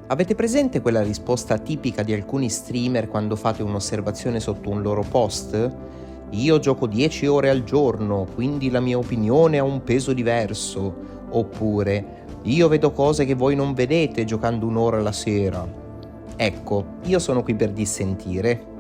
Avete presente quella risposta tipica di alcuni streamer quando fate un'osservazione sotto un loro post? Io gioco 10 ore al giorno, quindi la mia opinione ha un peso diverso. Oppure, io vedo cose che voi non vedete giocando un'ora la sera. Ecco, io sono qui per dissentire.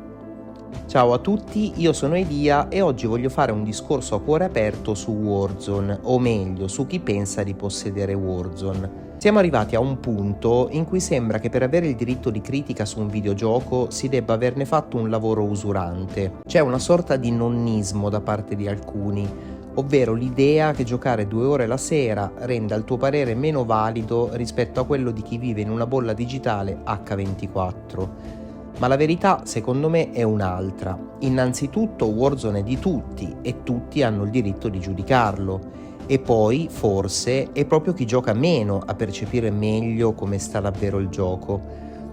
Ciao a tutti, io sono Elia e oggi voglio fare un discorso a cuore aperto su Warzone, o meglio, su chi pensa di possedere Warzone. Siamo arrivati a un punto in cui sembra che per avere il diritto di critica su un videogioco si debba averne fatto un lavoro usurante. C'è una sorta di nonnismo da parte di alcuni, ovvero l'idea che giocare 2 ore la sera renda il tuo parere meno valido rispetto a quello di chi vive in una bolla digitale H24. Ma la verità, secondo me, è un'altra. Innanzitutto Warzone è di tutti e tutti hanno il diritto di giudicarlo. E poi, forse, è proprio chi gioca meno a percepire meglio come sta davvero il gioco.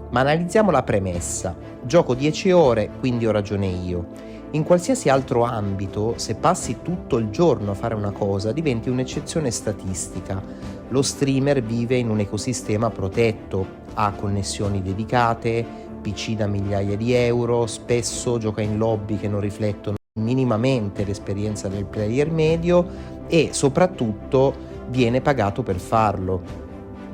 Ma analizziamo la premessa. Gioco 10 ore, quindi ho ragione io. In qualsiasi altro ambito, se passi tutto il giorno a fare una cosa, diventi un'eccezione statistica. Lo streamer vive in un ecosistema protetto, ha connessioni dedicate, PC da migliaia di euro, spesso gioca in lobby che non riflettono minimamente l'esperienza del player medio e soprattutto viene pagato per farlo.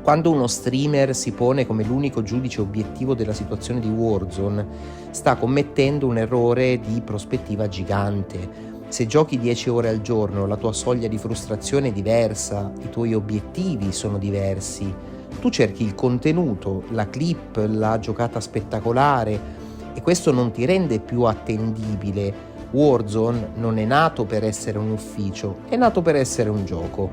Quando uno streamer si pone come l'unico giudice obiettivo della situazione di Warzone, sta commettendo un errore di prospettiva gigante. Se giochi 10 ore al giorno, la tua soglia di frustrazione è diversa, i tuoi obiettivi sono diversi. Tu cerchi il contenuto, la clip, la giocata spettacolare e questo non ti rende più attendibile. Warzone non è nato per essere un ufficio, è nato per essere un gioco.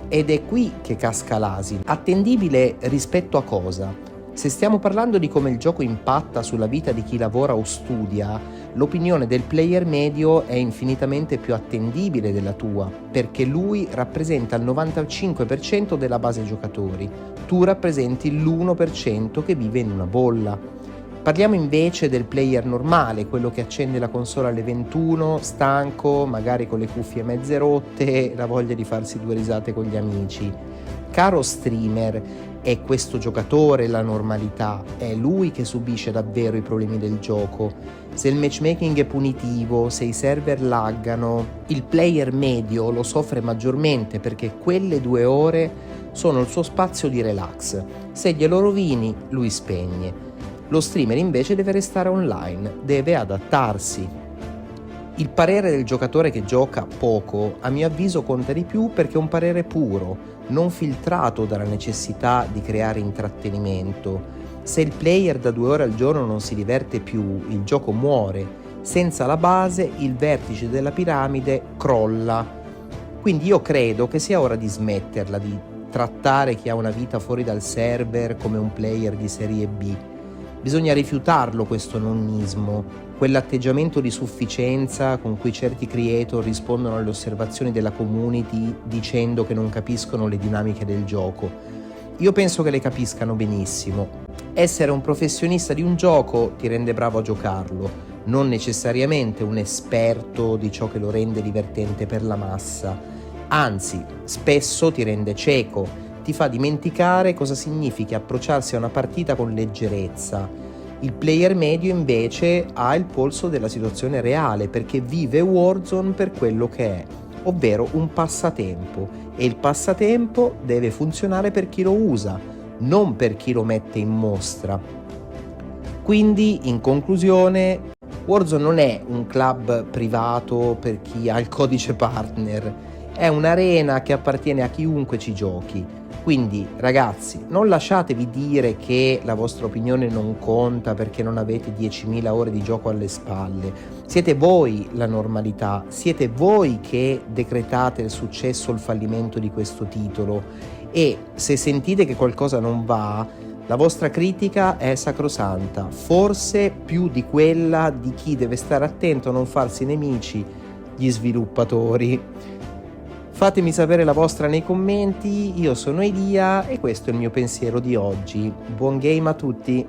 Ed è qui che casca l'asino. Attendibile rispetto a cosa? Se stiamo parlando di come il gioco impatta sulla vita di chi lavora o studia, l'opinione del player medio è infinitamente più attendibile della tua, perché lui rappresenta il 95% della base giocatori, tu rappresenti l'1% che vive in una bolla. Parliamo invece del player normale, quello che accende la console alle 21, stanco, magari con le cuffie mezze rotte, la voglia di farsi 2 risate con gli amici. Caro streamer, è questo giocatore la normalità, è lui che subisce davvero i problemi del gioco. Se il matchmaking è punitivo, se i server laggano, il player medio lo soffre maggiormente perché quelle 2 ore sono il suo spazio di relax. Se glielo rovini, lui spegne. Lo streamer invece deve restare online, deve adattarsi. Il parere del giocatore che gioca poco, a mio avviso, conta di più perché è un parere puro, non filtrato dalla necessità di creare intrattenimento. Se il player da 2 ore al giorno non si diverte più, il gioco muore. Senza la base, il vertice della piramide crolla. Quindi io credo che sia ora di smetterla di trattare chi ha una vita fuori dal server come un player di serie B. Bisogna rifiutarlo questo nonnismo, quell'atteggiamento di sufficienza con cui certi creator rispondono alle osservazioni della community dicendo che non capiscono le dinamiche del gioco. Io penso che le capiscano benissimo. Essere un professionista di un gioco ti rende bravo a giocarlo, non necessariamente un esperto di ciò che lo rende divertente per la massa. Anzi, spesso ti rende cieco. Ti fa dimenticare cosa significa approcciarsi a una partita con leggerezza. Il player medio invece ha il polso della situazione reale perché vive Warzone per quello che è, ovvero un passatempo, e il passatempo deve funzionare per chi lo usa, non per chi lo mette in mostra. Quindi, in conclusione, Warzone non è un club privato per chi ha il codice partner, è un'arena che appartiene a chiunque ci giochi. Quindi ragazzi, non lasciatevi dire che la vostra opinione non conta perché non avete 10.000 ore di gioco alle spalle. Siete voi la normalità, siete voi che decretate il successo o il fallimento di questo titolo e se sentite che qualcosa non va, la vostra critica è sacrosanta, forse più di quella di chi deve stare attento a non farsi nemici gli sviluppatori. Fatemi sapere la vostra nei commenti, io sono Elia e questo è il mio pensiero di oggi. Buon game a tutti!